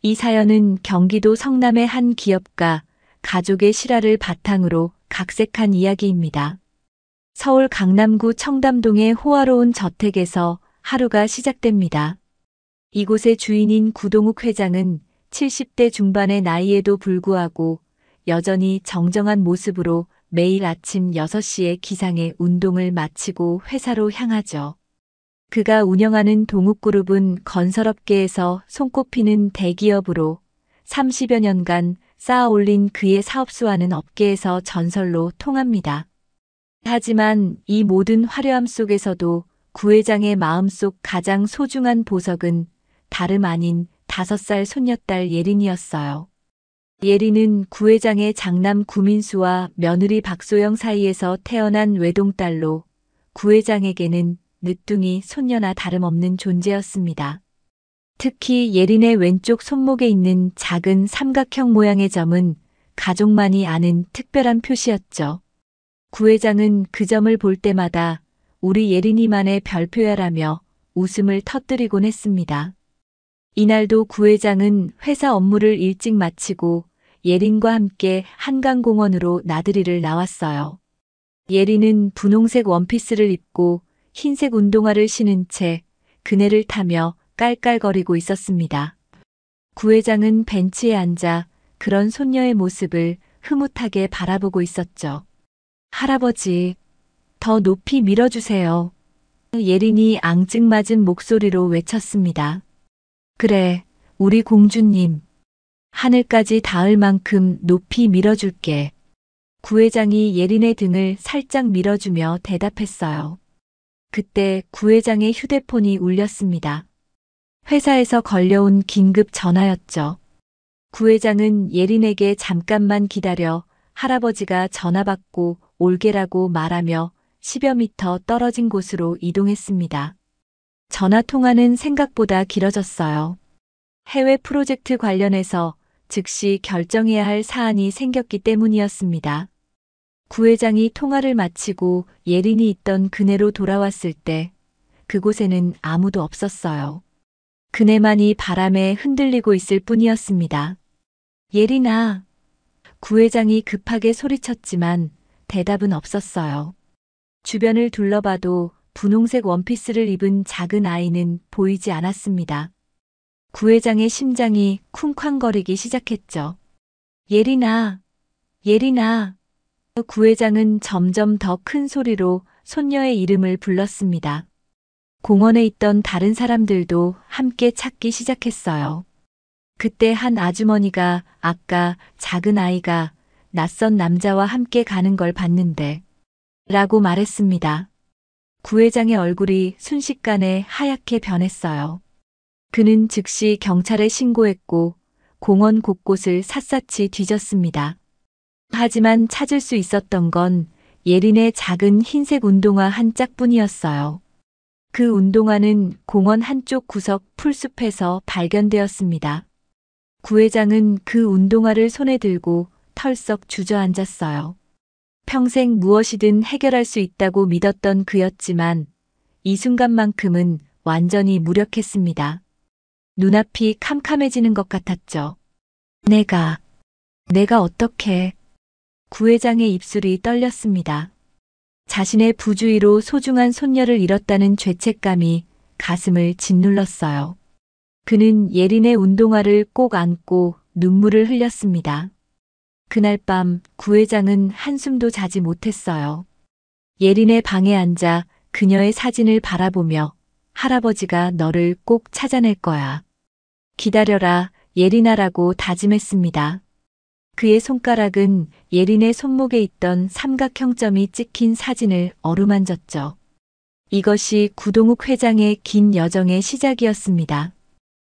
이 사연은 경기도 성남의 한 기업가 가족의 실화를 바탕으로 각색한 이야기입니다. 서울 강남구 청담동의 호화로운 저택에서 하루가 시작됩니다. 이곳의 주인인 구동욱 회장은 70대 중반의 나이에도 불구하고 여전히 정정한 모습으로 매일 아침 6시에 기상해 운동을 마치고 회사로 향하죠. 그가 운영하는 동욱그룹은 건설업계에서 손꼽히는 대기업으로 30여 년간 쌓아 올린 그의 사업수와는 업계에서 전설로 통합니다. 하지만 이 모든 화려함 속에서도 구 회장의 마음속 가장 소중한 보석은 다름 아닌 5살 손녀딸 예린이었어요. 예린은 구 회장의 장남 구민수와 며느리 박소영 사이에서 태어난 외동딸로 구 회장에게는 늦둥이 손녀나 다름없는 존재였습니다. 특히 예린의 왼쪽 손목에 있는 작은 삼각형 모양의 점은 가족만이 아는 특별한 표시였죠. 구 회장은 그 점을 볼 때마다 우리 예린이만의 별표야라며 웃음을 터뜨리곤 했습니다. 이날도 구 회장은 회사 업무를 일찍 마치고 예린과 함께 한강공원으로 나들이를 나왔어요. 예린은 분홍색 원피스를 입고 흰색 운동화를 신은 채 그네를 타며 깔깔거리고 있었습니다. 구 회장은 벤치에 앉아 그런 손녀의 모습을 흐뭇하게 바라보고 있었죠. 할아버지, 더 높이 밀어주세요. 예린이 앙증맞은 목소리로 외쳤습니다. 그래, 우리 공주님. 하늘까지 닿을 만큼 높이 밀어줄게. 구 회장이 예린의 등을 살짝 밀어주며 대답했어요. 그때 구 회장의 휴대폰이 울렸습니다. 회사에서 걸려온 긴급 전화였죠. 구 회장은 예린에게 잠깐만 기다려 할아버지가 전화 받고 올게라고 말하며 10여 미터 떨어진 곳으로 이동했습니다. 전화 통화는 생각보다 길어졌어요. 해외 프로젝트 관련해서 즉시 결정해야 할 사안이 생겼기 때문이었습니다. 구 회장이 통화를 마치고 예린이 있던 그네로 돌아왔을 때 그곳에는 아무도 없었어요. 그네만이 바람에 흔들리고 있을 뿐이었습니다. 예린아. 구 회장이 급하게 소리쳤지만 대답은 없었어요. 주변을 둘러봐도 분홍색 원피스를 입은 작은 아이는 보이지 않았습니다. 구 회장의 심장이 쿵쾅거리기 시작했죠. 예린아, 예린아. 구 회장은 점점 더 큰 소리로 손녀의 이름을 불렀습니다. 공원에 있던 다른 사람들도 함께 찾기 시작했어요. 그때 한 아주머니가 아까 작은 아이가 낯선 남자와 함께 가는 걸 봤는데 라고 말했습니다. 구 회장의 얼굴이 순식간에 하얗게 변했어요. 그는 즉시 경찰에 신고했고 공원 곳곳을 샅샅이 뒤졌습니다. 하지만 찾을 수 있었던 건 예린의 작은 흰색 운동화 한 짝뿐이었어요. 그 운동화는 공원 한쪽 구석 풀숲에서 발견되었습니다. 구 회장은 그 운동화를 손에 들고 털썩 주저앉았어요. 평생 무엇이든 해결할 수 있다고 믿었던 그였지만 이 순간만큼은 완전히 무력했습니다. 눈앞이 캄캄해지는 것 같았죠. 내가 어떻게... 구 회장의 입술이 떨렸습니다. 자신의 부주의로 소중한 손녀를 잃었다는 죄책감이 가슴을 짓눌렀어요. 그는 예린의 운동화를 꼭 안고 눈물을 흘렸습니다. 그날 밤 구 회장은 한숨도 자지 못했어요. 예린의 방에 앉아 그녀의 사진을 바라보며 할아버지가 너를 꼭 찾아낼 거야. 기다려라, 예린아라고 다짐했습니다. 그의 손가락은 예린의 손목에 있던 삼각형점이 찍힌 사진을 어루만졌죠. 이것이 구동욱 회장의 긴 여정의 시작이었습니다.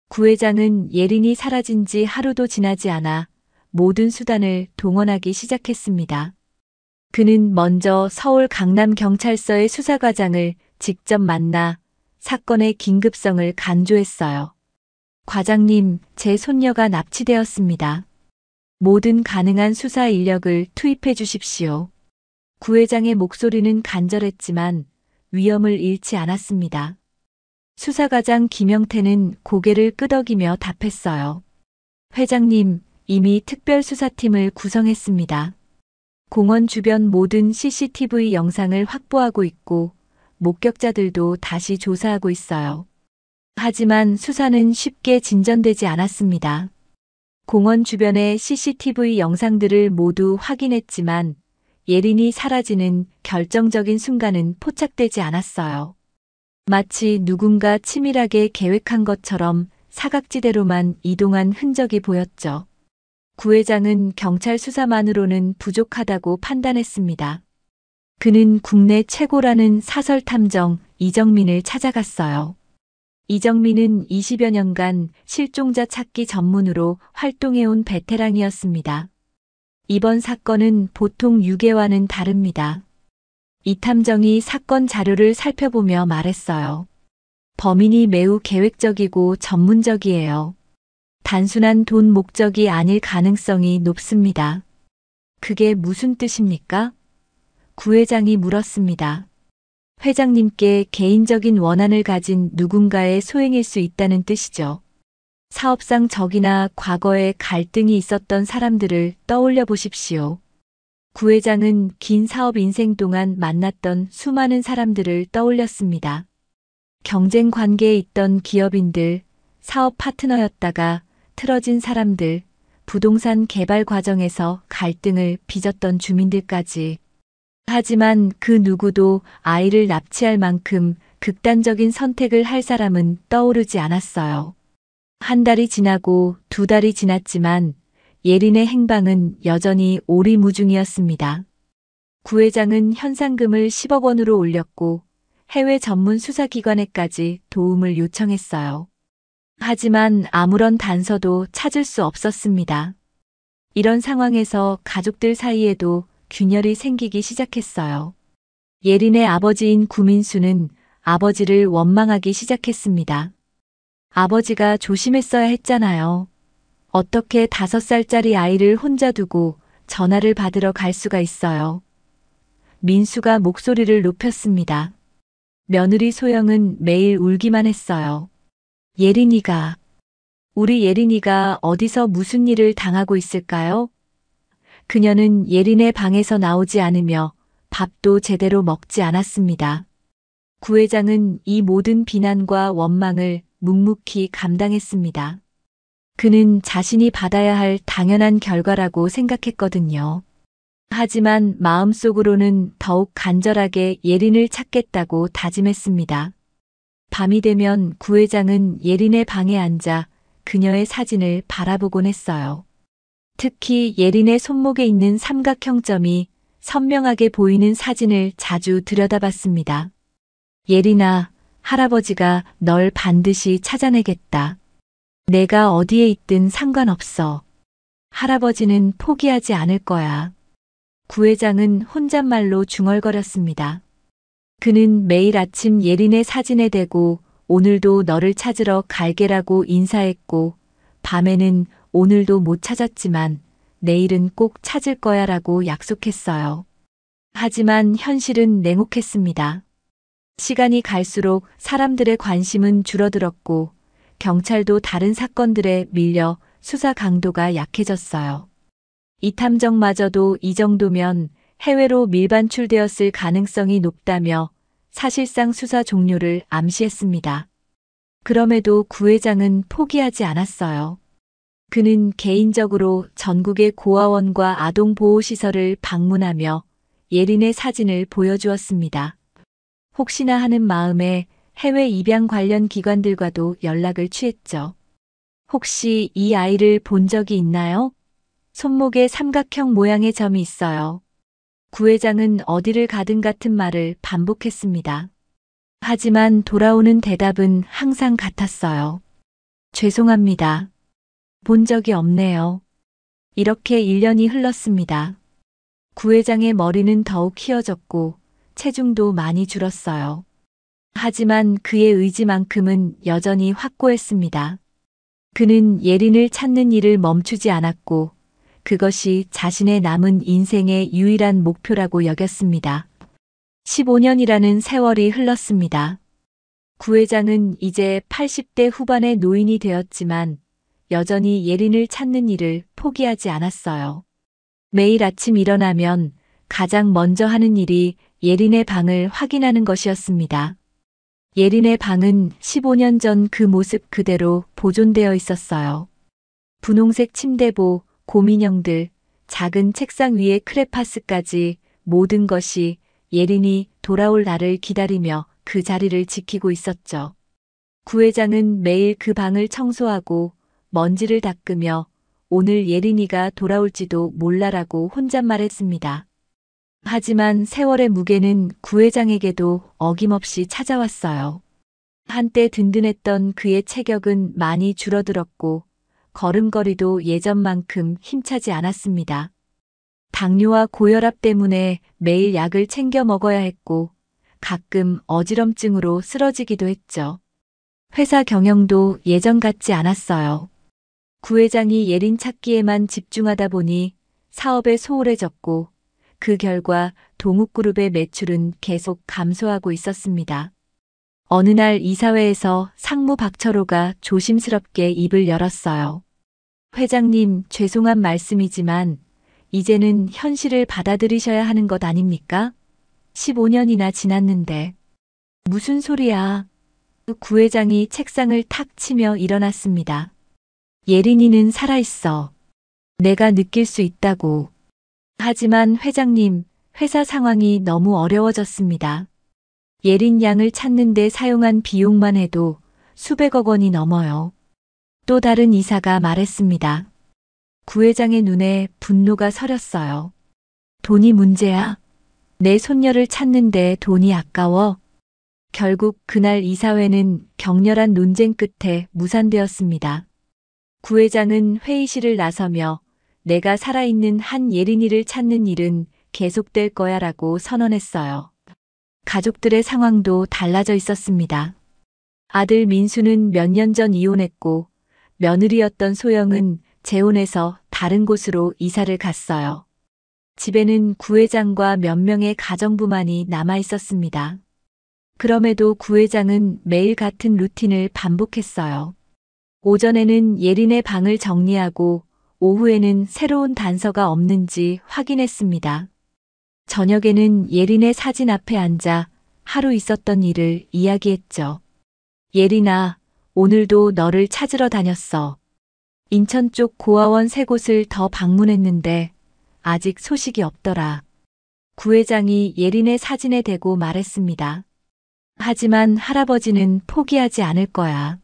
구 회장은 예린이 사라진 지 하루도 지나지 않아 모든 수단을 동원하기 시작했습니다. 그는 먼저 서울 강남경찰서의 수사과장을 직접 만나 사건의 긴급성을 간주했어요. 과장님, 제 손녀가 납치되었습니다. 모든 가능한 수사 인력을 투입해 주십시오. 구 회장의 목소리는 간절했지만 위험을 잃지 않았습니다. 수사과장 김영태는 고개를 끄덕이며 답했어요. 회장님, 이미 특별수사팀을 구성했습니다. 공원 주변 모든 CCTV 영상을 확보하고 있고 목격자들도 다시 조사하고 있어요. 하지만 수사는 쉽게 진전되지 않았습니다. 공원 주변의 CCTV 영상들을 모두 확인했지만 예린이 사라지는 결정적인 순간은 포착되지 않았어요. 마치 누군가 치밀하게 계획한 것처럼 사각지대로만 이동한 흔적이 보였죠. 구회장은 경찰 수사만으로는 부족하다고 판단했습니다. 그는 국내 최고라는 사설 탐정 이정민을 찾아갔어요. 이정민은 20여 년간 실종자 찾기 전문으로 활동해온 베테랑이었습니다. 이번 사건은 보통 유괴와는 다릅니다. 이 탐정이 사건 자료를 살펴보며 말했어요. 범인이 매우 계획적이고 전문적이에요. 단순한 돈 목적이 아닐 가능성이 높습니다. 그게 무슨 뜻입니까? 구회장이 물었습니다. 회장님께 개인적인 원한을 가진 누군가의 소행일 수 있다는 뜻이죠. 사업상 적이나 과거에 갈등이 있었던 사람들을 떠올려 보십시오. 구회장은 긴 사업 인생 동안 만났던 수많은 사람들을 떠올렸습니다. 경쟁 관계에 있던 기업인들, 사업 파트너였다가 틀어진 사람들, 부동산 개발 과정에서 갈등을 빚었던 주민들까지. 하지만 그 누구도 아이를 납치할 만큼 극단적인 선택을 할 사람은 떠오르지 않았어요. 한 달이 지나고 두 달이 지났지만 예린의 행방은 여전히 오리무중이었습니다. 구회장은 현상금을 10억 원으로 올렸고 해외 전문 수사기관에까지 도움을 요청했어요. 하지만 아무런 단서도 찾을 수 없었습니다. 이런 상황에서 가족들 사이에도 균열이 생기기 시작했어요. 예린의 아버지인 구민수는 아버지를 원망하기 시작했습니다. 아버지가 조심했어야 했잖아요. 어떻게 5살짜리 아이를 혼자 두고 전화를 받으러 갈 수가 있어요. 민수가 목소리를 높였습니다. 며느리 소영은 매일 울기만 했어요. 우리 예린이가 어디서 무슨 일을 당하고 있을까요? 그녀는 예린의 방에서 나오지 않으며 밥도 제대로 먹지 않았습니다. 구회장은 이 모든 비난과 원망을 묵묵히 감당했습니다. 그는 자신이 받아야 할 당연한 결과라고 생각했거든요. 하지만 마음속으로는 더욱 간절하게 예린을 찾겠다고 다짐했습니다. 밤이 되면 구회장은 예린의 방에 앉아 그녀의 사진을 바라보곤 했어요. 특히 예린의 손목에 있는 삼각형 점이 선명하게 보이는 사진을 자주 들여다봤습니다. 예린아, 할아버지가 널 반드시 찾아내겠다. 내가 어디에 있든 상관없어. 할아버지는 포기하지 않을 거야. 구회장은 혼잣말로 중얼거렸습니다. 그는 매일 아침 예린의 사진에 대고 오늘도 너를 찾으러 갈게라고 인사했고 밤에는 오늘도 못 찾았지만 내일은 꼭 찾을 거야 라고 약속했어요. 하지만 현실은 냉혹했습니다. 시간이 갈수록 사람들의 관심은 줄어들었고 경찰도 다른 사건들에 밀려 수사 강도가 약해졌어요. 이 탐정마저도 이 정도면 해외로 밀반출되었을 가능성이 높다며 사실상 수사 종료를 암시했습니다. 그럼에도 구회장은 포기하지 않았어요. 그는 개인적으로 전국의 고아원과 아동보호시설을 방문하며 예린의 사진을 보여주었습니다. 혹시나 하는 마음에 해외 입양 관련 기관들과도 연락을 취했죠. 혹시 이 아이를 본 적이 있나요? 손목에 삼각형 모양의 점이 있어요. 구회장은 어디를 가든 같은 말을 반복했습니다. 하지만 돌아오는 대답은 항상 같았어요. 죄송합니다. 본 적이 없네요. 이렇게 1년이 흘렀습니다. 구회장의 머리는 더욱 휘어졌고 체중도 많이 줄었어요. 하지만 그의 의지만큼은 여전히 확고했습니다. 그는 예린을 찾는 일을 멈추지 않았고 그것이 자신의 남은 인생의 유일한 목표라고 여겼습니다. 15년이라는 세월이 흘렀습니다. 구회장은 이제 80대 후반의 노인이 되었지만 여전히 예린을 찾는 일을 포기하지 않았어요. 매일 아침 일어나면 가장 먼저 하는 일이 예린의 방을 확인하는 것이었습니다. 예린의 방은 15년 전 그 모습 그대로 보존되어 있었어요. 분홍색 침대보, 곰인형들, 작은 책상 위에 크레파스까지 모든 것이 예린이 돌아올 날을 기다리며 그 자리를 지키고 있었죠. 구회장은 매일 그 방을 청소하고 먼지를 닦으며 오늘 예린이가 돌아올지도 몰라라고 혼잣말했습니다. 하지만 세월의 무게는 구회장에게도 어김없이 찾아왔어요. 한때 든든했던 그의 체격은 많이 줄어들었고 걸음걸이도 예전만큼 힘차지 않았습니다. 당뇨와 고혈압 때문에 매일 약을 챙겨 먹어야 했고 가끔 어지럼증으로 쓰러지기도 했죠. 회사 경영도 예전 같지 않았어요. 구회장이 예린 찾기에만 집중하다 보니 사업에 소홀해졌고 그 결과 동욱그룹의 매출은 계속 감소하고 있었습니다. 어느 날 이사회에서 상무 박철호가 조심스럽게 입을 열었어요. 회장님, 죄송한 말씀이지만 이제는 현실을 받아들이셔야 하는 것 아닙니까? 15년이나 지났는데. 무슨 소리야? 구회장이 책상을 탁 치며 일어났습니다. 예린이는 살아있어. 내가 느낄 수 있다고. 하지만 회장님, 회사 상황이 너무 어려워졌습니다. 예린 양을 찾는데 사용한 비용만 해도 수백억 원이 넘어요. 또 다른 이사가 말했습니다. 구회장의 눈에 분노가 서렸어요. 돈이 문제야? 내 손녀를 찾는데 돈이 아까워? 결국 그날 이사회는 격렬한 논쟁 끝에 무산되었습니다. 구회장은 회의실을 나서며 내가 살아있는 한 예린이를 찾는 일은 계속될 거야 라고 선언했어요. 가족들의 상황도 달라져 있었습니다. 아들 민수는 몇 년 전 이혼했고 며느리였던 소영은 재혼해서 다른 곳으로 이사를 갔어요. 집에는 구회장과 몇 명의 가정부만이 남아 있었습니다. 그럼에도 구회장은 매일 같은 루틴을 반복했어요. 오전에는 예린의 방을 정리하고 오후에는 새로운 단서가 없는지 확인했습니다. 저녁에는 예린의 사진 앞에 앉아 하루 있었던 일을 이야기했죠. 예린아, 오늘도 너를 찾으러 다녔어. 인천 쪽 고아원 3곳을 더 방문했는데 아직 소식이 없더라. 구회장이 예린의 사진에 대고 말했습니다. 하지만 할아버지는 포기하지 않을 거야.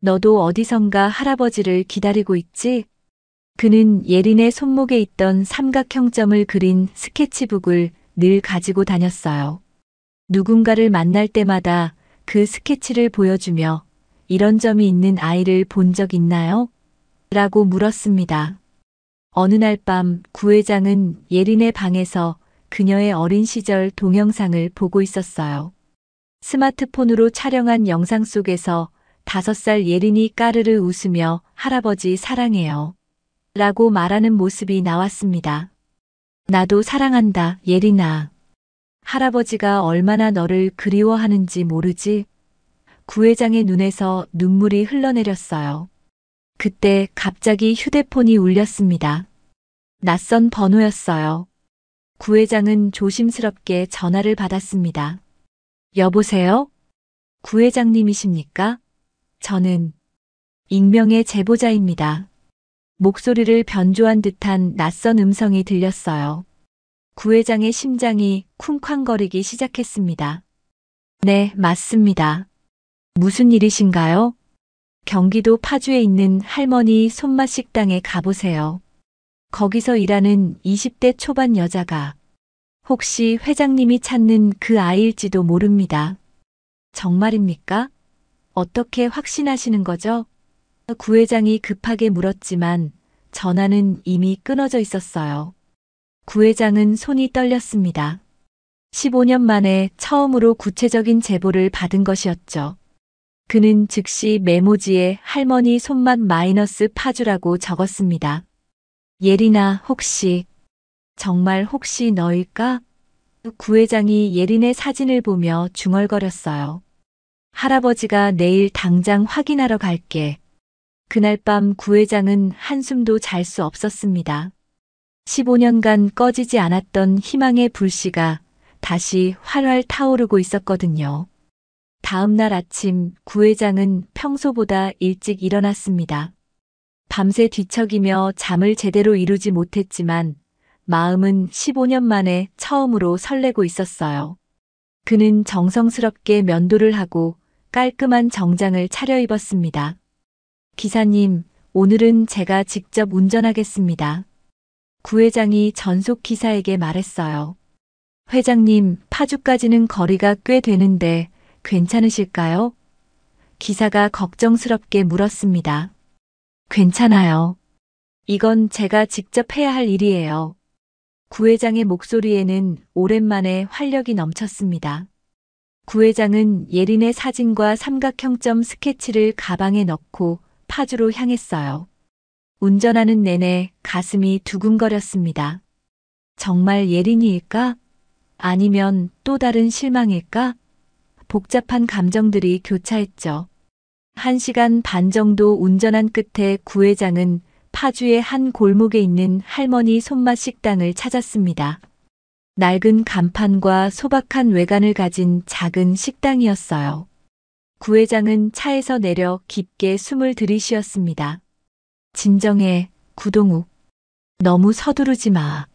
너도 어디선가 할아버지를 기다리고 있지? 그는 예린의 손목에 있던 삼각형점을 그린 스케치북을 늘 가지고 다녔어요. 누군가를 만날 때마다 그 스케치를 보여주며 이런 점이 있는 아이를 본 적 있나요? 라고 물었습니다. 어느 날 밤 구회장은 예린의 방에서 그녀의 어린 시절 동영상을 보고 있었어요. 스마트폰으로 촬영한 영상 속에서 5살 예린이 까르르 웃으며 할아버지 사랑해요. 라고 말하는 모습이 나왔습니다. 나도 사랑한다, 예린아. 할아버지가 얼마나 너를 그리워하는지 모르지? 구회장의 눈에서 눈물이 흘러내렸어요. 그때 갑자기 휴대폰이 울렸습니다. 낯선 번호였어요. 구회장은 조심스럽게 전화를 받았습니다. 여보세요? 구회장님이십니까? 저는 익명의 제보자입니다. 목소리를 변조한 듯한 낯선 음성이 들렸어요. 구회장의 심장이 쿵쾅거리기 시작했습니다. 네, 맞습니다. 무슨 일이신가요? 경기도 파주에 있는 할머니 손맛 식당에 가보세요. 거기서 일하는 20대 초반 여자가 혹시 회장님이 찾는 그 아이일지도 모릅니다. 정말입니까? 어떻게 확신하시는 거죠? 구회장이 급하게 물었지만 전화는 이미 끊어져 있었어요. 구회장은 손이 떨렸습니다. 15년 만에 처음으로 구체적인 제보를 받은 것이었죠. 그는 즉시 메모지에 할머니 손맛 마이너스 파주라고 적었습니다. 예린아, 혹시, 정말 혹시 너일까? 구회장이 예린의 사진을 보며 중얼거렸어요. 할아버지가 내일 당장 확인하러 갈게. 그날 밤 구 회장은 한숨도 잘 수 없었습니다. 15년간 꺼지지 않았던 희망의 불씨가 다시 활활 타오르고 있었거든요. 다음 날 아침 구 회장은 평소보다 일찍 일어났습니다. 밤새 뒤척이며 잠을 제대로 이루지 못했지만 마음은 15년 만에 처음으로 설레고 있었어요. 그는 정성스럽게 면도를 하고 깔끔한 정장을 차려입었습니다. 기사님, 오늘은 제가 직접 운전하겠습니다. 구 회장이 전속 기사에게 말했어요. 회장님, 파주까지는 거리가 꽤 되는데 괜찮으실까요? 기사가 걱정스럽게 물었습니다. 괜찮아요. 이건 제가 직접 해야 할 일이에요. 구 회장의 목소리에는 오랜만에 활력이 넘쳤습니다. 구 회장은 예린의 사진과 삼각형점 스케치를 가방에 넣고 파주로 향했어요. 운전하는 내내 가슴이 두근거렸습니다. 정말 예린이일까? 아니면 또 다른 실망일까? 복잡한 감정들이 교차했죠. 1시간 반 정도 운전한 끝에 구 회장은 파주의 한 골목에 있는 할머니 손맛 식당을 찾았습니다. 낡은 간판과 소박한 외관을 가진 작은 식당이었어요. 구 회장은 차에서 내려 깊게 숨을 들이쉬었습니다. 진정해, 구동욱. 너무 서두르지 마.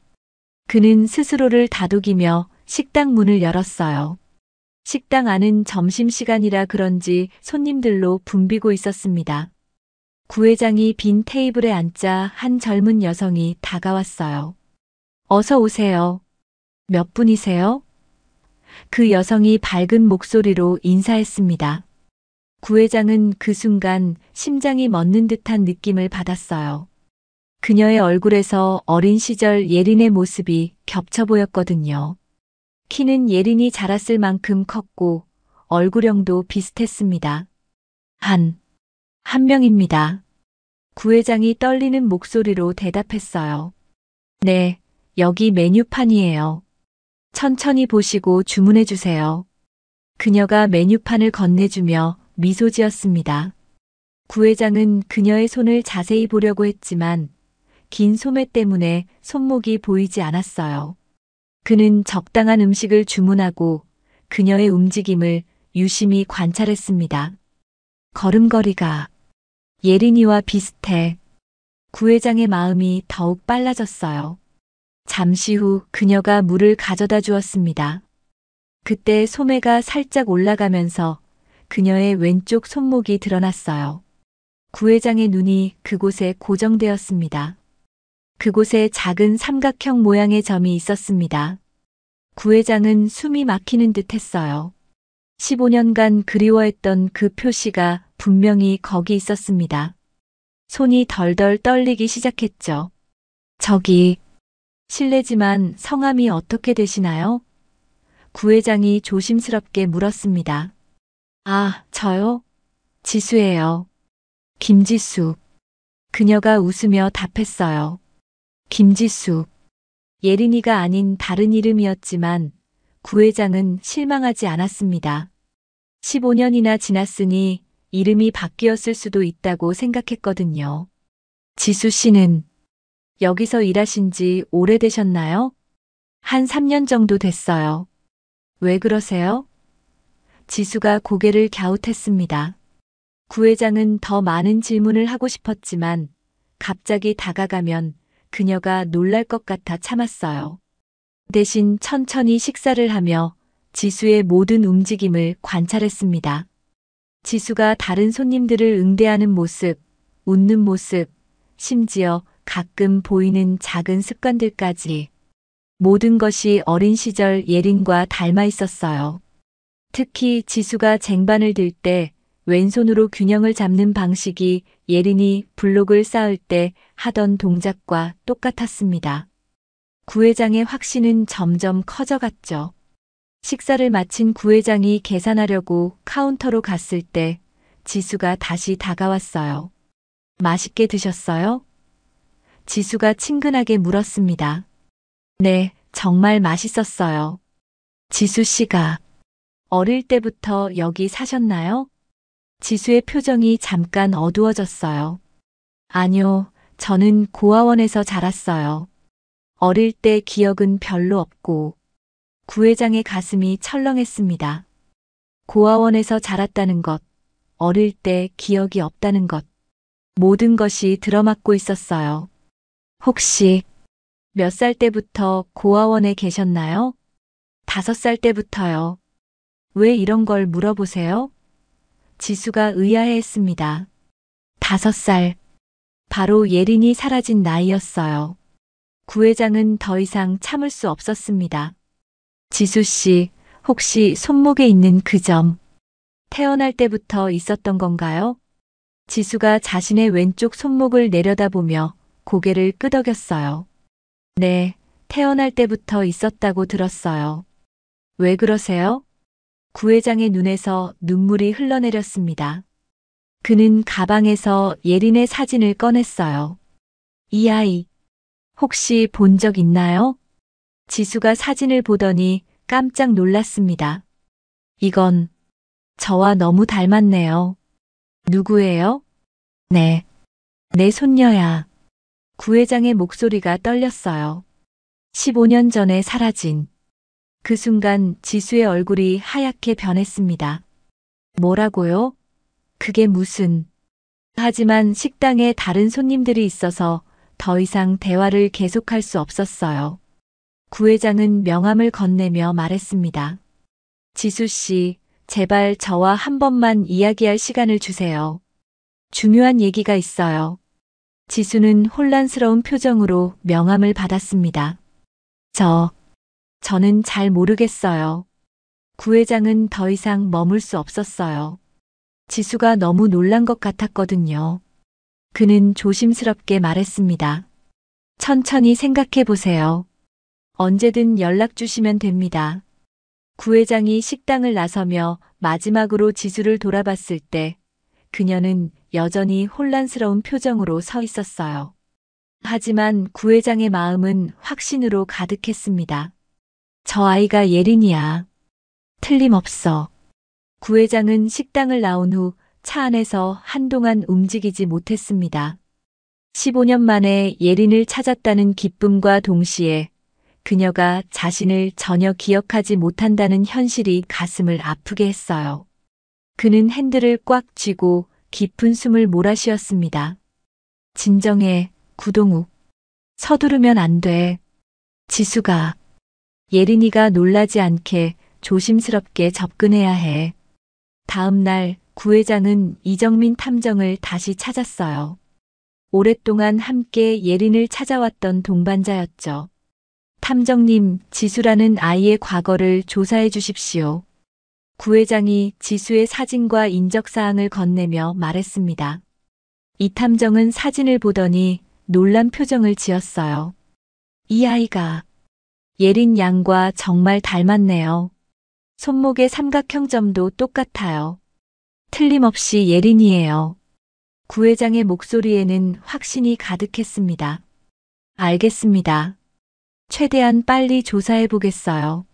그는 스스로를 다독이며 식당 문을 열었어요. 식당 안은 점심시간이라 그런지 손님들로 붐비고 있었습니다. 구 회장이 빈 테이블에 앉자 한 젊은 여성이 다가왔어요. 어서 오세요. 몇 분이세요? 그 여성이 밝은 목소리로 인사했습니다. 구 회장은 그 순간 심장이 멎는 듯한 느낌을 받았어요. 그녀의 얼굴에서 어린 시절 예린의 모습이 겹쳐 보였거든요. 키는 예린이 자랐을 만큼 컸고 얼굴형도 비슷했습니다. 한 명입니다. 구 회장이 떨리는 목소리로 대답했어요. 네, 여기 메뉴판이에요. 천천히 보시고 주문해 주세요. 그녀가 메뉴판을 건네주며 미소 지었습니다. 구 회장은 그녀의 손을 자세히 보려고 했지만 긴 소매 때문에 손목이 보이지 않았어요. 그는 적당한 음식을 주문하고 그녀의 움직임을 유심히 관찰했습니다. 걸음걸이가 예린이와 비슷해. 구 회장의 마음이 더욱 빨라졌어요. 잠시 후 그녀가 물을 가져다 주었습니다. 그때 소매가 살짝 올라가면서 그녀의 왼쪽 손목이 드러났어요. 구 회장의 눈이 그곳에 고정되었습니다. 그곳에 작은 삼각형 모양의 점이 있었습니다. 구 회장은 숨이 막히는 듯 했어요. 15년간 그리워했던 그 표시가 분명히 거기 있었습니다. 손이 덜덜 떨리기 시작했죠. 저기, 실례지만 성함이 어떻게 되시나요? 구 회장이 조심스럽게 물었습니다. 아, 저요? 지수예요. 김지수. 그녀가 웃으며 답했어요. 김지수. 예린이가 아닌 다른 이름이었지만 구 회장은 실망하지 않았습니다. 15년이나 지났으니 이름이 바뀌었을 수도 있다고 생각했거든요. 지수 씨는 여기서 일하신 지 오래되셨나요? 한 3년 정도 됐어요. 왜 그러세요? 지수가 고개를 갸웃했습니다. 구 회장은 더 많은 질문을 하고 싶었지만 갑자기 다가가면 그녀가 놀랄 것 같아 참았어요. 대신 천천히 식사를 하며 지수의 모든 움직임을 관찰했습니다. 지수가 다른 손님들을 응대하는 모습, 웃는 모습, 심지어 가끔 보이는 작은 습관들까지 모든 것이 어린 시절 예린과 닮아 있었어요. 특히 지수가 쟁반을 들 때 왼손으로 균형을 잡는 방식이 예린이 블록을 쌓을 때 하던 동작과 똑같았습니다. 구 회장의 확신은 점점 커져갔죠. 식사를 마친 구 회장이 계산하려고 카운터로 갔을 때 지수가 다시 다가왔어요. 맛있게 드셨어요? 지수가 친근하게 물었습니다. 네, 정말 맛있었어요. 지수 씨가 어릴 때부터 여기 사셨나요? 지수의 표정이 잠깐 어두워졌어요. 아니요, 저는 고아원에서 자랐어요. 어릴 때 기억은 별로 없고, 구 회장의 가슴이 철렁했습니다. 고아원에서 자랐다는 것, 어릴 때 기억이 없다는 것, 모든 것이 들어맞고 있었어요. 혹시 몇 살 때부터 고아원에 계셨나요? 5살 때부터요. 왜 이런 걸 물어보세요? 지수가 의아해했습니다. 5살. 바로 예린이 사라진 나이였어요. 구 회장은 더 이상 참을 수 없었습니다. 지수 씨, 혹시 손목에 있는 그 점, 태어날 때부터 있었던 건가요? 지수가 자신의 왼쪽 손목을 내려다보며 고개를 끄덕였어요. 네, 태어날 때부터 있었다고 들었어요. 왜 그러세요? 구 회장의 눈에서 눈물이 흘러내렸습니다. 그는 가방에서 예린의 사진을 꺼냈어요. 이 아이, 혹시 본 적 있나요? 지수가 사진을 보더니 깜짝 놀랐습니다. 이건 저와 너무 닮았네요. 누구예요? 네, 내 손녀야. 구 회장의 목소리가 떨렸어요. 15년 전에 사라진. 그 순간 지수의 얼굴이 하얗게 변했습니다. 뭐라고요? 그게 무슨. 하지만 식당에 다른 손님들이 있어서 더 이상 대화를 계속할 수 없었어요. 구 회장은 명함을 건네며 말했습니다. 지수 씨, 제발 저와 한 번만 이야기할 시간을 주세요. 중요한 얘기가 있어요. 지수는 혼란스러운 표정으로 명함을 받았습니다. 저는 잘 모르겠어요. 구 회장은 더 이상 머물 수 없었어요. 지수가 너무 놀란 것 같았거든요. 그는 조심스럽게 말했습니다. 천천히 생각해 보세요. 언제든 연락 주시면 됩니다. 구 회장이 식당을 나서며 마지막으로 지수를 돌아봤을 때 그녀는 여전히 혼란스러운 표정으로 서 있었어요. 하지만 구 회장의 마음은 확신으로 가득했습니다. 저 아이가 예린이야. 틀림없어. 구 회장은 식당을 나온 후 차 안에서 한동안 움직이지 못했습니다. 15년 만에 예린을 찾았다는 기쁨과 동시에 그녀가 자신을 전혀 기억하지 못한다는 현실이 가슴을 아프게 했어요. 그는 핸들을 꽉 쥐고 깊은 숨을 몰아쉬었습니다. 진정해, 구동욱. 서두르면 안 돼. 지수가. 예린이가 놀라지 않게 조심스럽게 접근해야 해. 다음 날 구 회장은 이정민 탐정을 다시 찾았어요. 오랫동안 함께 예린을 찾아왔던 동반자였죠. 탐정님, 지수라는 아이의 과거를 조사해 주십시오. 구 회장이 지수의 사진과 인적사항을 건네며 말했습니다. 이 탐정은 사진을 보더니 놀란 표정을 지었어요. 이 아이가 예린 양과 정말 닮았네요. 손목의 삼각형 점도 똑같아요. 틀림없이 예린이에요. 구 회장의 목소리에는 확신이 가득했습니다. 알겠습니다. 최대한 빨리 조사해 보겠어요.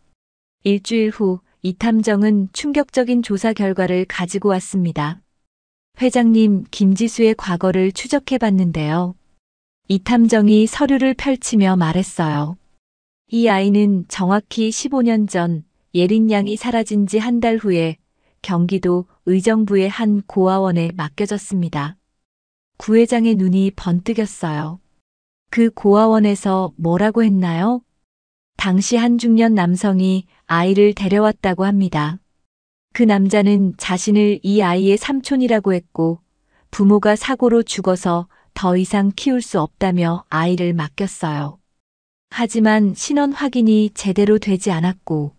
일주일 후 이 탐정은 충격적인 조사 결과를 가지고 왔습니다. 회장님, 김지수의 과거를 추적해 봤는데요. 이 탐정이 서류를 펼치며 말했어요. 이 아이는 정확히 15년 전 예린 양이 사라진 지 한 달 후에 경기도 의정부의 한 고아원에 맡겨졌습니다. 구 회장의 눈이 번뜩였어요. 그 고아원에서 뭐라고 했나요? 당시 한 중년 남성이 아이를 데려왔다고 합니다. 그 남자는 자신을 이 아이의 삼촌이라고 했고 부모가 사고로 죽어서 더 이상 키울 수 없다며 아이를 맡겼어요. 하지만 신원 확인이 제대로 되지 않았고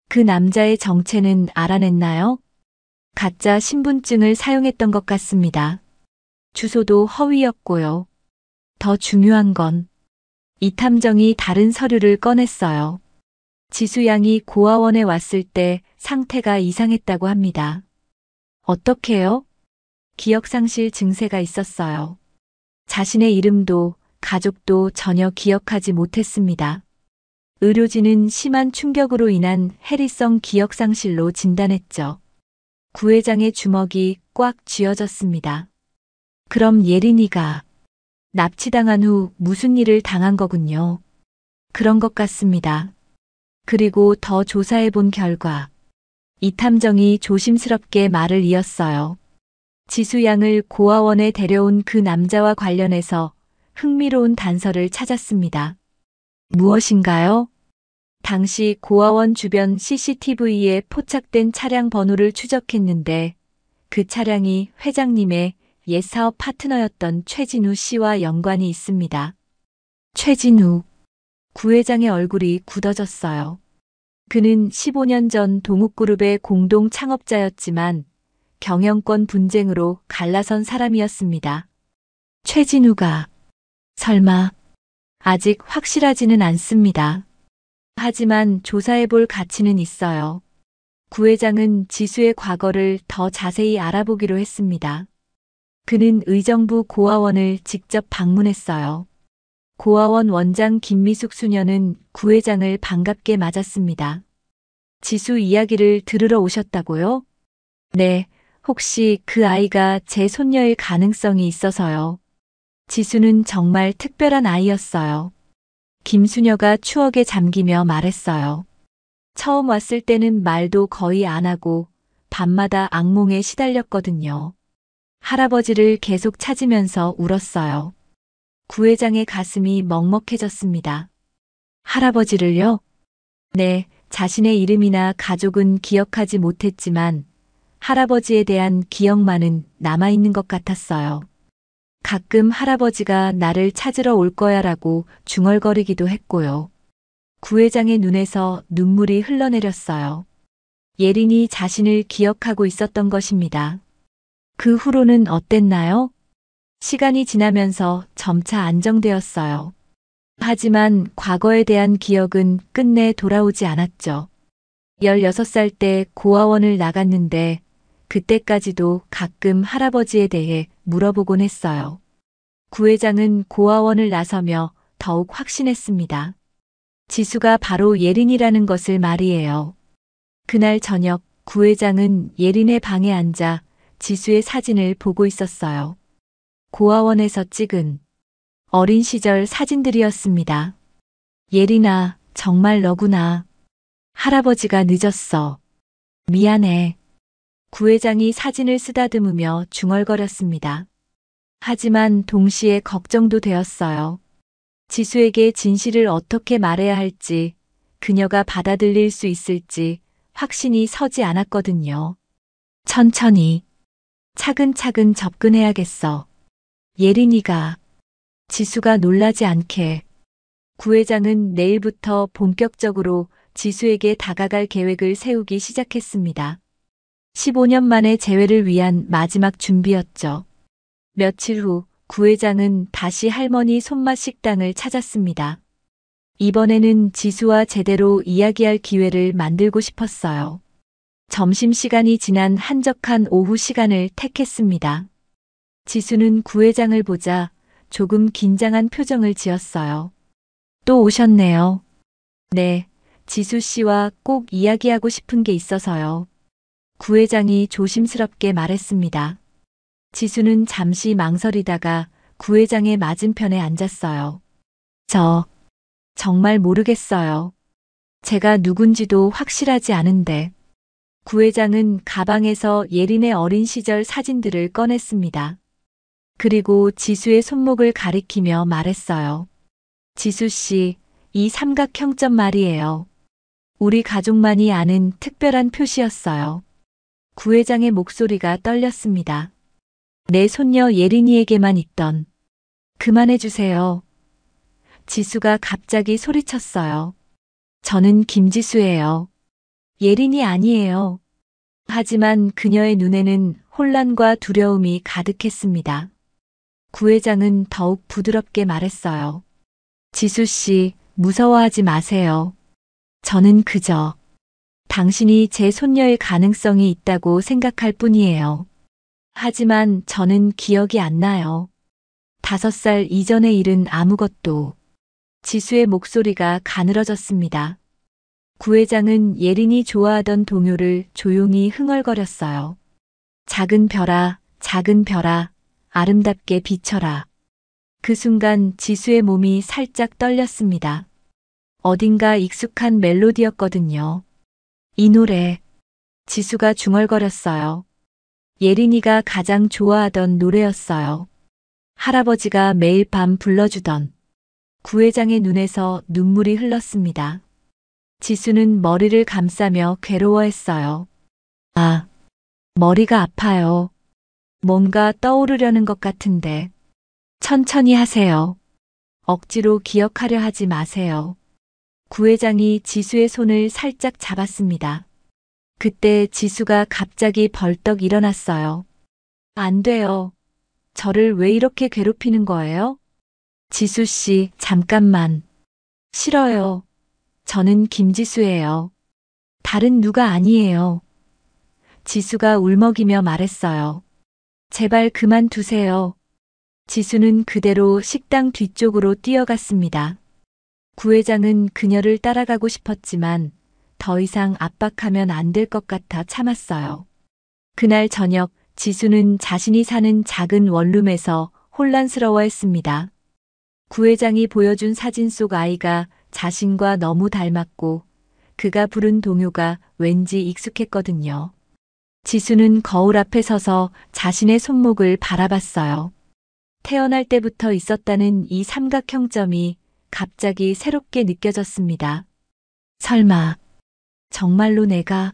그 남자의 정체는 알아냈나요? 가짜 신분증을 사용했던 것 같습니다. 주소도 허위였고요. 더 중요한 건 이 탐정이 다른 서류를 꺼냈어요. 지수 양이 고아원에 왔을 때 상태가 이상했다고 합니다. 어떻게요? 기억상실 증세가 있었어요. 자신의 이름도 가족도 전혀 기억하지 못했습니다. 의료진은 심한 충격으로 인한 해리성 기억상실로 진단했죠. 구회장의 주먹이 꽉 쥐어졌습니다. 그럼 예린이가 납치당한 후 무슨 일을 당한 거군요. 그런 것 같습니다. 그리고 더 조사해 본 결과 이탐정이 조심스럽게 말을 이었어요. 지수 양을 고아원에 데려온 그 남자와 관련해서 흥미로운 단서를 찾았습니다. 무엇인가요? 당시 고아원 주변 CCTV에 포착된 차량 번호를 추적했는데 그 차량이 회장님의 옛 사업 파트너였던 최진우 씨와 연관이 있습니다. 최진우. 구회장의 얼굴이 굳어졌어요. 그는 15년 전 동욱그룹의 공동 창업자였지만 경영권 분쟁으로 갈라선 사람이었습니다. 최진우가 설마 아직 확실하지는 않습니다. 하지만 조사해 볼 가치는 있어요. 구회장은 지수의 과거를 더 자세히 알아보기로 했습니다. 그는 의정부 고아원을 직접 방문했어요. 고아원 원장 김미숙 수녀는 구회장을 반갑게 맞았습니다. 지수 이야기를 들으러 오셨다고요? 네, 혹시 그 아이가 제 손녀일 가능성이 있어서요. 지수는 정말 특별한 아이였어요. 김수녀가 추억에 잠기며 말했어요. 처음 왔을 때는 말도 거의 안 하고 밤마다 악몽에 시달렸거든요. 할아버지를 계속 찾으면서 울었어요. 구회장의 가슴이 먹먹해졌습니다. 할아버지를요? 네, 자신의 이름이나 가족은 기억하지 못했지만 할아버지에 대한 기억만은 남아있는 것 같았어요. 가끔 할아버지가 나를 찾으러 올 거야라고 중얼거리기도 했고요. 구회장의 눈에서 눈물이 흘러내렸어요. 예린이 자신을 기억하고 있었던 것입니다. 그 후로는 어땠나요? 시간이 지나면서 점차 안정되었어요. 하지만 과거에 대한 기억은 끝내 돌아오지 않았죠. 16살 때 고아원을 나갔는데 그때까지도 가끔 할아버지에 대해 물어보곤 했어요. 구회장은 고아원을 나서며 더욱 확신했습니다. 지수가 바로 예린이라는 것을 말이에요. 그날 저녁 구회장은 예린의 방에 앉아 지수의 사진을 보고 있었어요. 고아원에서 찍은 어린 시절 사진들이었습니다. 예린아, 정말 너구나. 할아버지가 늦었어. 미안해. 구회장이 사진을 쓰다듬으며 중얼거렸습니다. 하지만 동시에 걱정도 되었어요. 지수에게 진실을 어떻게 말해야 할지, 그녀가 받아들일 수 있을지 확신이 서지 않았거든요. 천천히, 차근차근 접근해야겠어. 예린이가, 지수가 놀라지 않게. 구회장은 내일부터 본격적으로 지수에게 다가갈 계획을 세우기 시작했습니다. 15년 만의 재회를 위한 마지막 준비였죠. 며칠 후 구회장은 다시 할머니 손맛 식당을 찾았습니다. 이번에는 지수와 제대로 이야기할 기회를 만들고 싶었어요. 점심시간이 지난 한적한 오후 시간을 택했습니다. 지수는 구회장을 보자 조금 긴장한 표정을 지었어요. 또 오셨네요. 네, 지수 씨와 꼭 이야기하고 싶은 게 있어서요. 구회장이 조심스럽게 말했습니다. 지수는 잠시 망설이다가 구회장의 맞은편에 앉았어요. 정말 모르겠어요. 제가 누군지도 확실하지 않은데. 구회장은 가방에서 예린의 어린 시절 사진들을 꺼냈습니다. 그리고 지수의 손목을 가리키며 말했어요. 지수 씨, 이 삼각형점 말이에요. 우리 가족만이 아는 특별한 표시였어요. 구회장의 목소리가 떨렸습니다. 내 손녀 예린이에게만 있던. 그만해주세요. 지수가 갑자기 소리쳤어요. 저는 김지수예요. 예린이 아니에요. 하지만 그녀의 눈에는 혼란과 두려움이 가득했습니다. 구회장은 더욱 부드럽게 말했어요. 지수 씨, 무서워하지 마세요. 저는 그저 당신이 제 손녀일 가능성이 있다고 생각할 뿐이에요. 하지만 저는 기억이 안 나요. 5살 이전의 일은 아무것도. 지수의 목소리가 가늘어졌습니다. 구회장은 예린이 좋아하던 동요를 조용히 흥얼거렸어요. 작은 별아, 아름답게 비춰라. 그 순간 지수의 몸이 살짝 떨렸습니다. 어딘가 익숙한 멜로디였거든요. 이 노래, 지수가 중얼거렸어요. 예린이가 가장 좋아하던 노래였어요. 할아버지가 매일 밤 불러주던. 구회장의 눈에서 눈물이 흘렀습니다. 지수는 머리를 감싸며 괴로워했어요. 아, 머리가 아파요. 뭔가 떠오르려는 것 같은데. 천천히 하세요. 억지로 기억하려 하지 마세요. 구회장이 지수의 손을 살짝 잡았습니다. 그때 지수가 갑자기 벌떡 일어났어요. 안 돼요. 저를 왜 이렇게 괴롭히는 거예요? 지수 씨, 잠깐만. 싫어요. 저는 김지수예요. 다른 누가 아니에요. 지수가 울먹이며 말했어요. 제발 그만두세요. 지수는 그대로 식당 뒤쪽으로 뛰어갔습니다. 구회장은 그녀를 따라가고 싶었지만 더 이상 압박하면 안 될 것 같아 참았어요. 그날 저녁 지수는 자신이 사는 작은 원룸에서 혼란스러워했습니다. 구회장이 보여준 사진 속 아이가 자신과 너무 닮았고 그가 부른 동요가 왠지 익숙했거든요. 지수는 거울 앞에 서서 자신의 손목을 바라봤어요. 태어날 때부터 있었다는 이 삼각형점이 갑자기 새롭게 느껴졌습니다. 설마, 정말로 내가?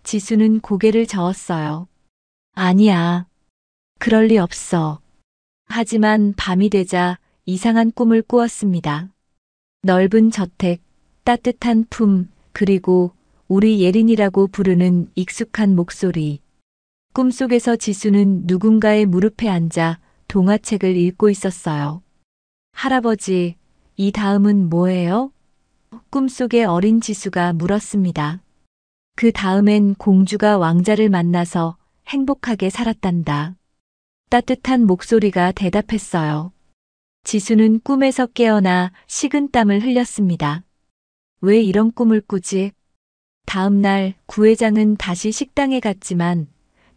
지수는 고개를 저었어요. 아니야. 그럴 리 없어. 하지만 밤이 되자 이상한 꿈을 꾸었습니다. 넓은 저택, 따뜻한 품, 그리고 우리 예린이라고 부르는 익숙한 목소리. 꿈속에서 지수는 누군가의 무릎에 앉아 동화책을 읽고 있었어요. 할아버지, 이 다음은 뭐예요? 꿈속의 어린 지수가 물었습니다. 그 다음엔 공주가 왕자를 만나서 행복하게 살았단다. 따뜻한 목소리가 대답했어요. 지수는 꿈에서 깨어나 식은땀을 흘렸습니다. 왜 이런 꿈을 꾸지? 다음 날 구회장은 다시 식당에 갔지만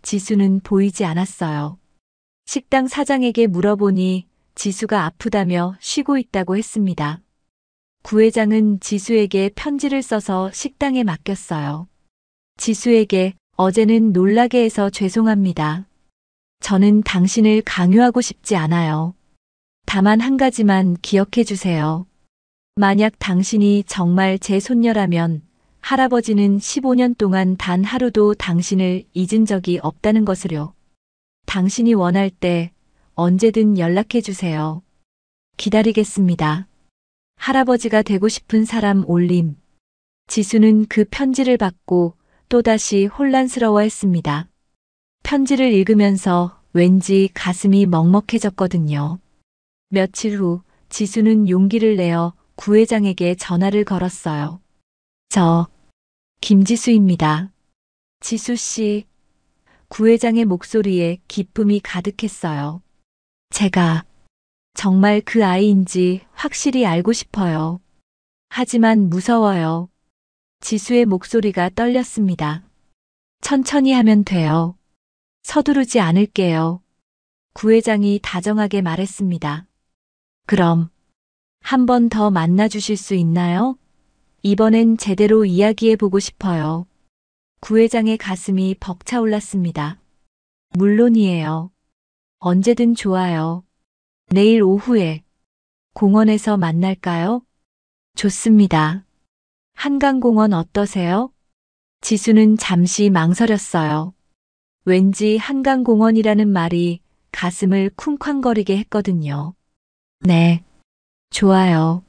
지수는 보이지 않았어요. 식당 사장에게 물어보니 지수가 아프다며 쉬고 있다고 했습니다. 구회장은 지수에게 편지를 써서 식당에 맡겼어요. 지수에게 어제는 놀라게 해서 죄송합니다. 저는 당신을 강요하고 싶지 않아요. 다만 한 가지만 기억해 주세요. 만약 당신이 정말 제 손녀라면 할아버지는 15년 동안 단 하루도 당신을 잊은 적이 없다는 것을요. 당신이 원할 때 언제든 연락해 주세요. 기다리겠습니다. 할아버지가 되고 싶은 사람 올림. 지수는 그 편지를 받고 또다시 혼란스러워했습니다. 편지를 읽으면서 왠지 가슴이 먹먹해졌거든요. 며칠 후 지수는 용기를 내어 구회장에게 전화를 걸었어요. 저, 김지수입니다. 지수 씨, 구회장의 목소리에 기쁨이 가득했어요. 제가 정말 그 아이인지 확실히 알고 싶어요. 하지만 무서워요. 지수의 목소리가 떨렸습니다. 천천히 하면 돼요. 서두르지 않을게요. 구회장이 다정하게 말했습니다. 그럼 한 번 더 만나주실 수 있나요? 이번엔 제대로 이야기해 보고 싶어요. 구회장의 가슴이 벅차올랐습니다. 물론이에요. 언제든 좋아요. 내일 오후에 공원에서 만날까요? 좋습니다. 한강공원 어떠세요? 지수는 잠시 망설였어요. 왠지 한강공원이라는 말이 가슴을 쿵쾅거리게 했거든요. 네, 좋아요.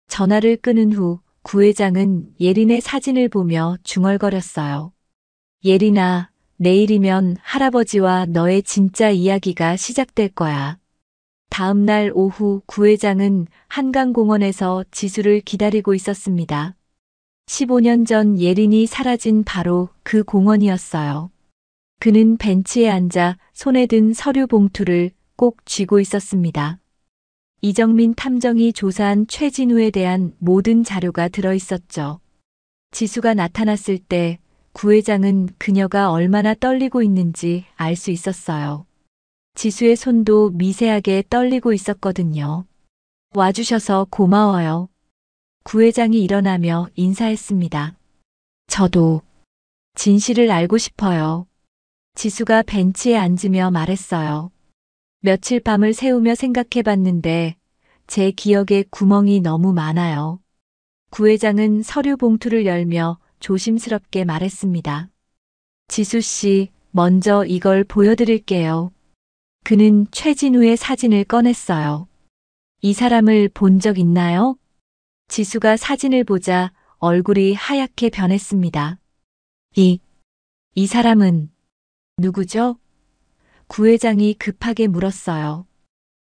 전화를 끊은 후 구회장은 예린의 사진을 보며 중얼거렸어요. 예린아, 내일이면 할아버지와 너의 진짜 이야기가 시작될 거야. 다음 날 오후 구회장은 한강공원에서 지수를 기다리고 있었습니다. 15년 전 예린이 사라진 바로 그 공원이었어요. 그는 벤치에 앉아 손에 든 서류 봉투를 꼭 쥐고 있었습니다. 이정민 탐정이 조사한 최진우에 대한 모든 자료가 들어 있었죠. 지수가 나타났을 때 구 회장은 그녀가 얼마나 떨리고 있는지 알 수 있었어요. 지수의 손도 미세하게 떨리고 있었거든요. 와주셔서 고마워요. 구 회장이 일어나며 인사했습니다. 저도 진실을 알고 싶어요. 지수가 벤치에 앉으며 말했어요. 며칠 밤을 새우며 생각해 봤는데 제 기억에 구멍이 너무 많아요. 구 회장은 서류 봉투를 열며 조심스럽게 말했습니다. 지수 씨, 먼저 이걸 보여드릴게요. 그는 최진우의 사진을 꺼냈어요. 이 사람을 본 적 있나요? 지수가 사진을 보자 얼굴이 하얗게 변했습니다. 이 사람은 누구죠? 구 회장이 급하게 물었어요.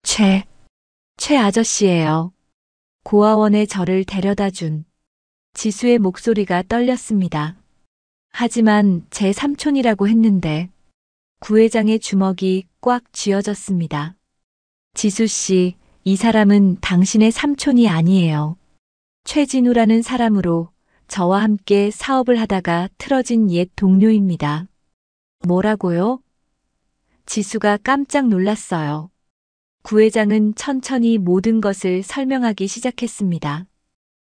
최 아저씨예요. 고아원에 저를 데려다 준. 지수의 목소리가 떨렸습니다. 하지만 제 삼촌이라고 했는데 구 회장의 주먹이 꽉 쥐어졌습니다. 지수 씨, 이 사람은 당신의 삼촌이 아니에요. 최진우라는 사람으로 저와 함께 사업을 하다가 틀어진 옛 동료입니다. 뭐라고요? 지수가 깜짝 놀랐어요. 구 회장은 천천히 모든 것을 설명하기 시작했습니다.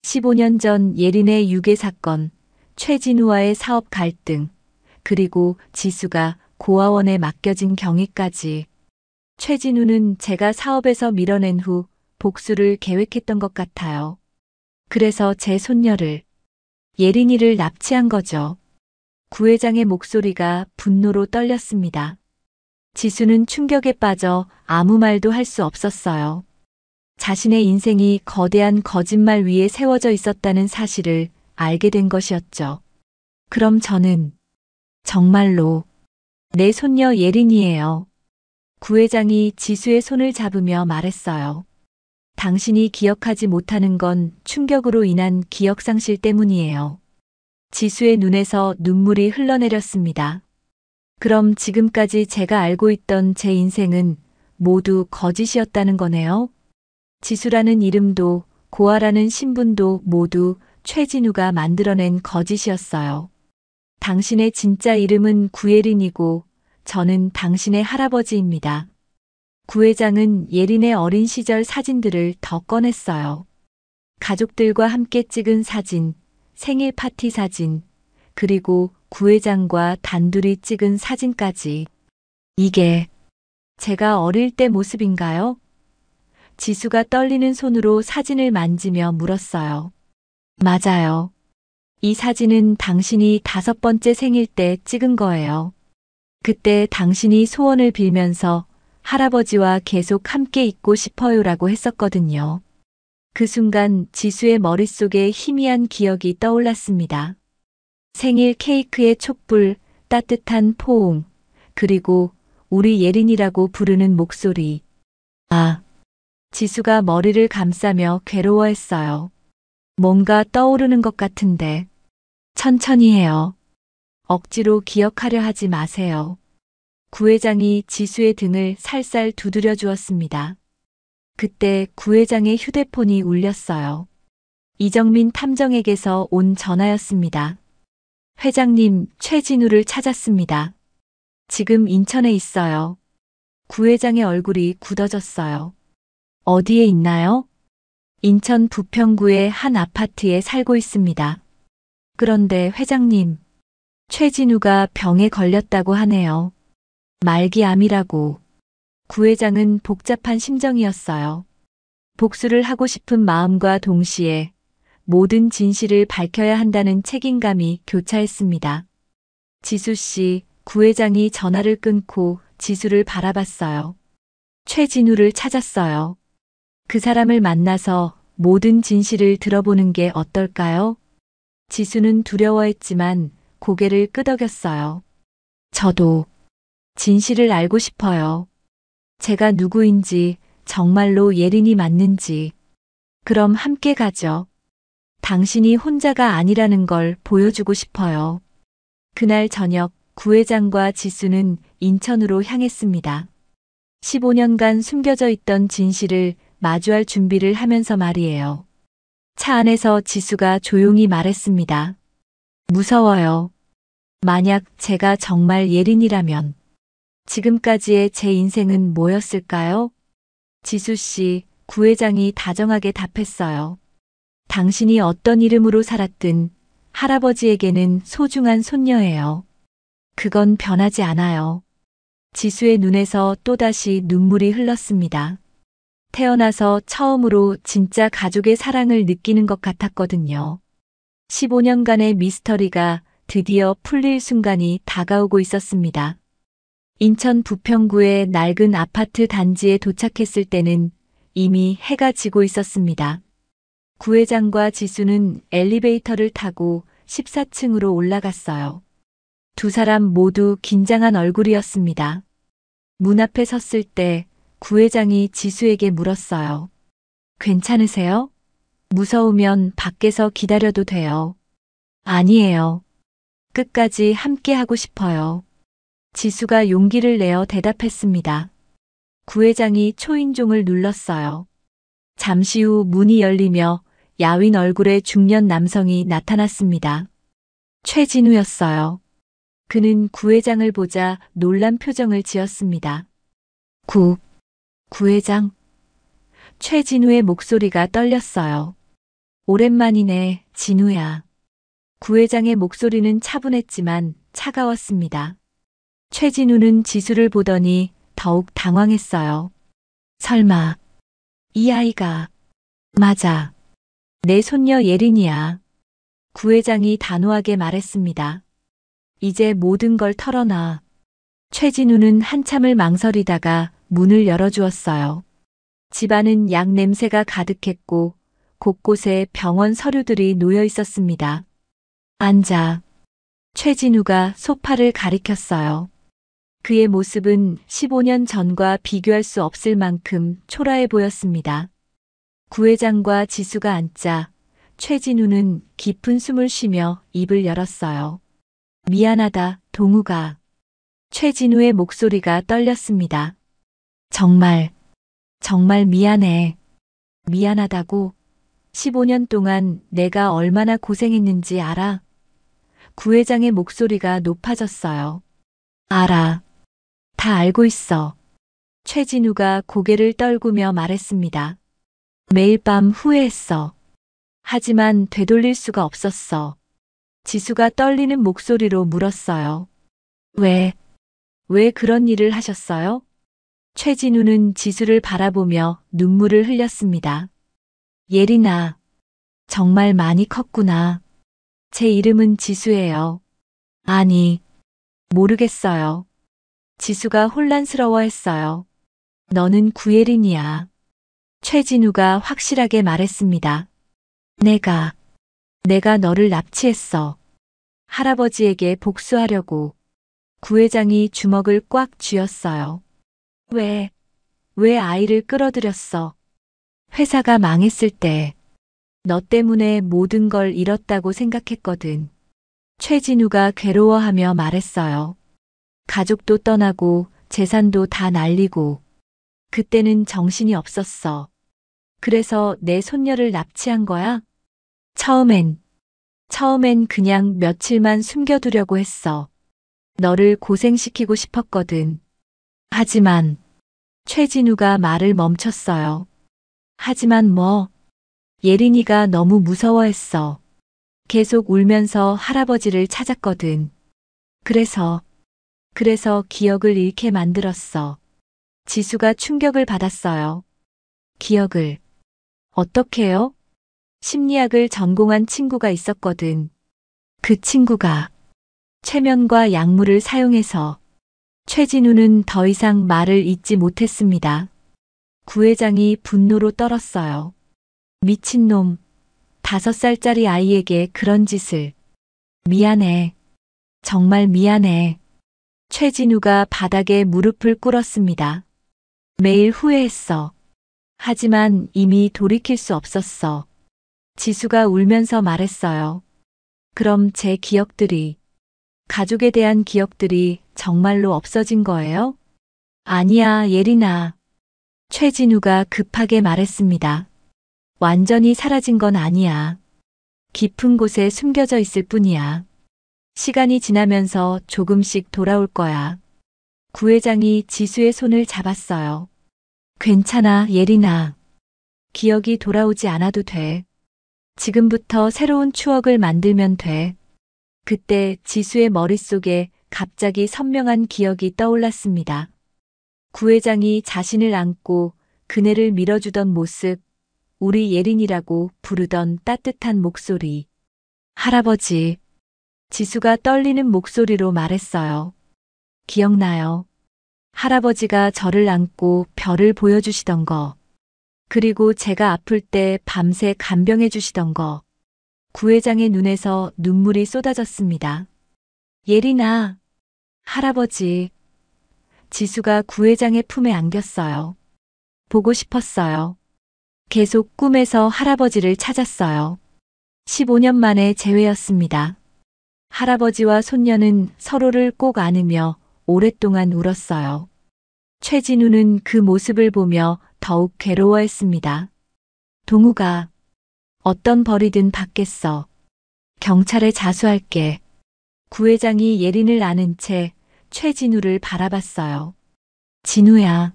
15년 전 예린의 유괴 사건, 최진우와의 사업 갈등, 그리고 지수가 고아원에 맡겨진 경위까지. 최진우는 제가 사업에서 밀어낸 후 복수를 계획했던 것 같아요. 그래서 제 손녀를, 예린이를 납치한 거죠. 구 회장의 목소리가 분노로 떨렸습니다. 지수는 충격에 빠져 아무 말도 할 수 없었어요. 자신의 인생이 거대한 거짓말 위에 세워져 있었다는 사실을 알게 된 것이었죠. 그럼 저는 정말로 내 손녀 예린이에요. 구 회장이 지수의 손을 잡으며 말했어요. 당신이 기억하지 못하는 건 충격으로 인한 기억상실 때문이에요. 지수의 눈에서 눈물이 흘러내렸습니다. 그럼 지금까지 제가 알고 있던 제 인생은 모두 거짓이었다는 거네요. 지수라는 이름도 고아라는 신분도 모두 최진우가 만들어낸 거짓이었어요. 당신의 진짜 이름은 구예린이고 저는 당신의 할아버지입니다. 구 회장은 예린의 어린 시절 사진들을 더 꺼냈어요. 가족들과 함께 찍은 사진, 생일 파티 사진, 그리고 구 회장과 단둘이 찍은 사진까지. 이게 제가 어릴 때 모습인가요? 지수가 떨리는 손으로 사진을 만지며 물었어요. 맞아요. 이 사진은 당신이 5번째 생일 때 찍은 거예요. 그때 당신이 소원을 빌면서 할아버지와 계속 함께 있고 싶어요라고 했었거든요. 그 순간 지수의 머릿속에 희미한 기억이 떠올랐습니다. 생일 케이크의 촛불, 따뜻한 포옹, 그리고 우리 예린이라고 부르는 목소리. 지수가 머리를 감싸며 괴로워했어요. 뭔가 떠오르는 것 같은데. 천천히 해요. 억지로 기억하려 하지 마세요. 구 회장이 지수의 등을 살살 두드려 주었습니다. 그때 구 회장의 휴대폰이 울렸어요. 이정민 탐정에게서 온 전화였습니다. 회장님, 최진우를 찾았습니다. 지금 인천에 있어요. 구 회장의 얼굴이 굳어졌어요. 어디에 있나요? 인천 부평구의 한 아파트에 살고 있습니다. 그런데 회장님, 최진우가 병에 걸렸다고 하네요. 말기암이라고. 구 회장은 복잡한 심정이었어요. 복수를 하고 싶은 마음과 동시에 모든 진실을 밝혀야 한다는 책임감이 교차했습니다. 지수 씨, 구 회장이 전화를 끊고 지수를 바라봤어요. 최진우를 찾았어요. 그 사람을 만나서 모든 진실을 들어보는 게 어떨까요? 지수는 두려워했지만 고개를 끄덕였어요. 저도 진실을 알고 싶어요. 제가 누구인지, 정말로 예린이 맞는지. 그럼 함께 가죠. 당신이 혼자가 아니라는 걸 보여주고 싶어요. 그날 저녁 구 회장과 지수는 인천으로 향했습니다. 15년간 숨겨져 있던 진실을 마주할 준비를 하면서 말이에요. 차 안에서 지수가 조용히 말했습니다. 무서워요. 만약 제가 정말 예린이라면 지금까지의 제 인생은 뭐였을까요? 지수 씨, 구회장이 다정하게 답했어요. 당신이 어떤 이름으로 살았든 할아버지에게는 소중한 손녀예요. 그건 변하지 않아요. 지수의 눈에서 또다시 눈물이 흘렀습니다. 태어나서 처음으로 진짜 가족의 사랑을 느끼는 것 같았거든요. 15년간의 미스터리가 드디어 풀릴 순간이 다가오고 있었습니다. 인천 부평구의 낡은 아파트 단지에 도착했을 때는 이미 해가 지고 있었습니다. 구회장과 지수는 엘리베이터를 타고 14층으로 올라갔어요. 두 사람 모두 긴장한 얼굴이었습니다. 문 앞에 섰을 때 구회장이 지수에게 물었어요. 괜찮으세요? 무서우면 밖에서 기다려도 돼요. 아니에요. 끝까지 함께 하고 싶어요. 지수가 용기를 내어 대답했습니다. 구회장이 초인종을 눌렀어요. 잠시 후 문이 열리며 야윈 얼굴의 중년 남성이 나타났습니다. 최진우였어요. 그는 구회장을 보자 놀란 표정을 지었습니다. 구회장? 최진우의 목소리가 떨렸어요. 오랜만이네, 진우야. 구회장의 목소리는 차분했지만 차가웠습니다. 최진우는 지수를 보더니 더욱 당황했어요. 설마, 이 아이가. 맞아. 내 손녀 예린이야. 구회장이 단호하게 말했습니다. 이제 모든 걸 털어놔. 최진우는 한참을 망설이다가 문을 열어주었어요. 집안은 약 냄새가 가득했고 곳곳에 병원 서류들이 놓여 있었습니다. 앉아. 최진우가 소파를 가리켰어요. 그의 모습은 15년 전과 비교할 수 없을 만큼 초라해 보였습니다. 구회장과 지수가 앉자 최진우는 깊은 숨을 쉬며 입을 열었어요. 미안하다, 동우가. 최진우의 목소리가 떨렸습니다. 정말 미안해. 미안하다고? 15년 동안 내가 얼마나 고생했는지 알아? 구회장의 목소리가 높아졌어요. 알아. 다 알고 있어. 최진우가 고개를 떨구며 말했습니다. 매일 밤 후회했어. 하지만 되돌릴 수가 없었어. 지수가 떨리는 목소리로 물었어요. 왜 그런 일을 하셨어요? 최진우는 지수를 바라보며 눈물을 흘렸습니다. 예린아, 정말 많이 컸구나. 제 이름은 지수예요. 아니, 모르겠어요. 지수가 혼란스러워했어요. 너는 구예린이야. 최진우가 확실하게 말했습니다. 내가 너를 납치했어. 할아버지에게 복수하려고. 구회장이 주먹을 꽉 쥐었어요. 왜 아이를 끌어들였어? 회사가 망했을 때 너 때문에 모든 걸 잃었다고 생각했거든. 최진우가 괴로워하며 말했어요. 가족도 떠나고 재산도 다 날리고 그때는 정신이 없었어. 그래서 내 손녀를 납치한 거야? 처음엔 그냥 며칠만 숨겨두려고 했어. 너를 고생시키고 싶었거든. 하지만 최진우가 말을 멈췄어요. 하지만 뭐? 예린이가 너무 무서워했어. 계속 울면서 할아버지를 찾았거든. 그래서 기억을 잃게 만들었어. 지수가 충격을 받았어요. 기억을. 어떻게요? 심리학을 전공한 친구가 있었거든. 그 친구가 최면과 약물을 사용해서. 최진우는 더 이상 말을 잇지 못했습니다. 구회장이 분노로 떨었어요. 미친놈, 5살짜리 아이에게 그런 짓을. 미안해. 정말 미안해. 최진우가 바닥에 무릎을 꿇었습니다. 매일 후회했어. 하지만 이미 돌이킬 수 없었어. 지수가 울면서 말했어요. 그럼 제 기억들이, 가족에 대한 기억들이 정말로 없어진 거예요? 아니야, 예린아. 최진우가 급하게 말했습니다. 완전히 사라진 건 아니야. 깊은 곳에 숨겨져 있을 뿐이야. 시간이 지나면서 조금씩 돌아올 거야. 구회장이 지수의 손을 잡았어요. 괜찮아, 예린아. 기억이 돌아오지 않아도 돼. 지금부터 새로운 추억을 만들면 돼. 그때 지수의 머릿속에 갑자기 선명한 기억이 떠올랐습니다. 구회장이 자신을 안고 그네를 밀어주던 모습, 우리 예린이라고 부르던 따뜻한 목소리. 할아버지. 지수가 떨리는 목소리로 말했어요. 기억나요? 할아버지가 저를 안고 별을 보여주시던 거. 그리고 제가 아플 때 밤새 간병해 주시던 거. 구회장의 눈에서 눈물이 쏟아졌습니다. 예린아. 할아버지. 지수가 구회장의 품에 안겼어요. 보고 싶었어요. 계속 꿈에서 할아버지를 찾았어요. 15년 만에 재회였습니다. 할아버지와 손녀는 서로를 꼭 안으며 오랫동안 울었어요. 최진우는 그 모습을 보며 더욱 괴로워했습니다. 동우가 어떤 벌이든 받겠어. 경찰에 자수할게. 구회장이 예린을 안은 채 최진우를 바라봤어요. 진우야.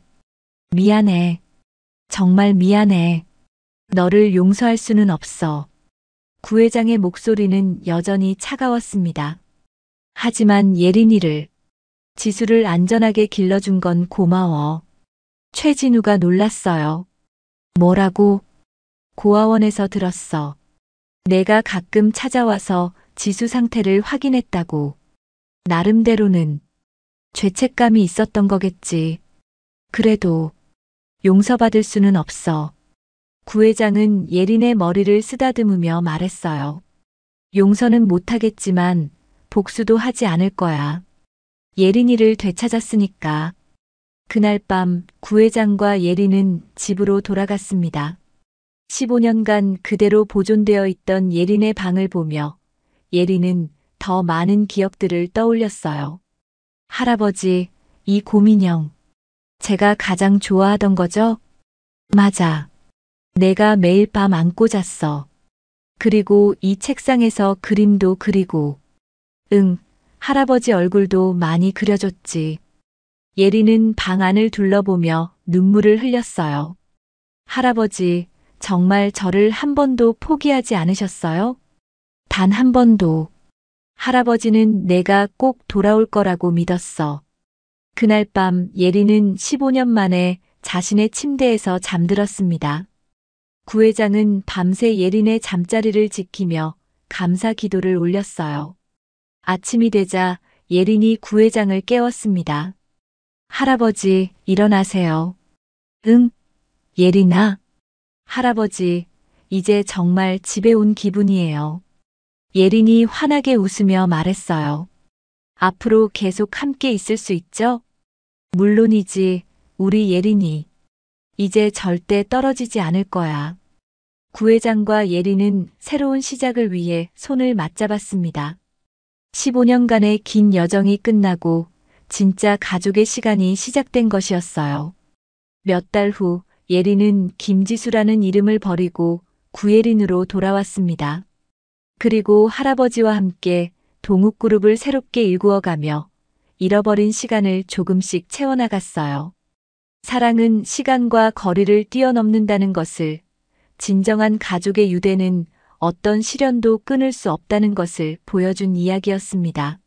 미안해. 정말 미안해. 너를 용서할 수는 없어. 구회장의 목소리는 여전히 차가웠습니다. 하지만 예린이를, 지수를 안전하게 길러준 건 고마워. 최진우가 놀랐어요. 뭐라고? 고아원에서 들었어. 내가 가끔 찾아와서 지수 상태를 확인했다고. 나름대로는 죄책감이 있었던 거겠지. 그래도 용서받을 수는 없어. 구회장은 예린의 머리를 쓰다듬으며 말했어요. 용서는 못하겠지만 복수도 하지 않을 거야. 예린이를 되찾았으니까. 그날 밤 구회장과 예린은 집으로 돌아갔습니다. 15년간 그대로 보존되어 있던 예린의 방을 보며 예린은 더 많은 기억들을 떠올렸어요. 할아버지, 이 곰인형. 제가 가장 좋아하던 거죠? 맞아. 내가 매일 밤 안고 잤어. 그리고 이 책상에서 그림도 그리고. 응, 할아버지 얼굴도 많이 그려줬지. 예린은 방 안을 둘러보며 눈물을 흘렸어요. 할아버지, 정말 저를 한 번도 포기하지 않으셨어요? 단 한 번도. 할아버지는 내가 꼭 돌아올 거라고 믿었어. 그날 밤 예린은 15년 만에 자신의 침대에서 잠들었습니다. 구회장은 밤새 예린의 잠자리를 지키며 감사 기도를 올렸어요. 아침이 되자 예린이 구회장을 깨웠습니다. 할아버지, 일어나세요. 응? 예린아? 할아버지, 이제 정말 집에 온 기분이에요. 예린이 환하게 웃으며 말했어요. 앞으로 계속 함께 있을 수 있죠? 물론이지, 우리 예린이. 이제 절대 떨어지지 않을 거야. 구회장과 예린은 새로운 시작을 위해 손을 맞잡았습니다. 15년간의 긴 여정이 끝나고 진짜 가족의 시간이 시작된 것이었어요. 몇 달 후 예린은 김지수라는 이름을 버리고 구예린으로 돌아왔습니다. 그리고 할아버지와 함께 동욱그룹을 새롭게 일구어가며 잃어버린 시간을 조금씩 채워나갔어요. 사랑은 시간과 거리를 뛰어넘는다는 것을, 진정한 가족의 유대는 어떤 시련도 끊을 수 없다는 것을 보여준 이야기였습니다.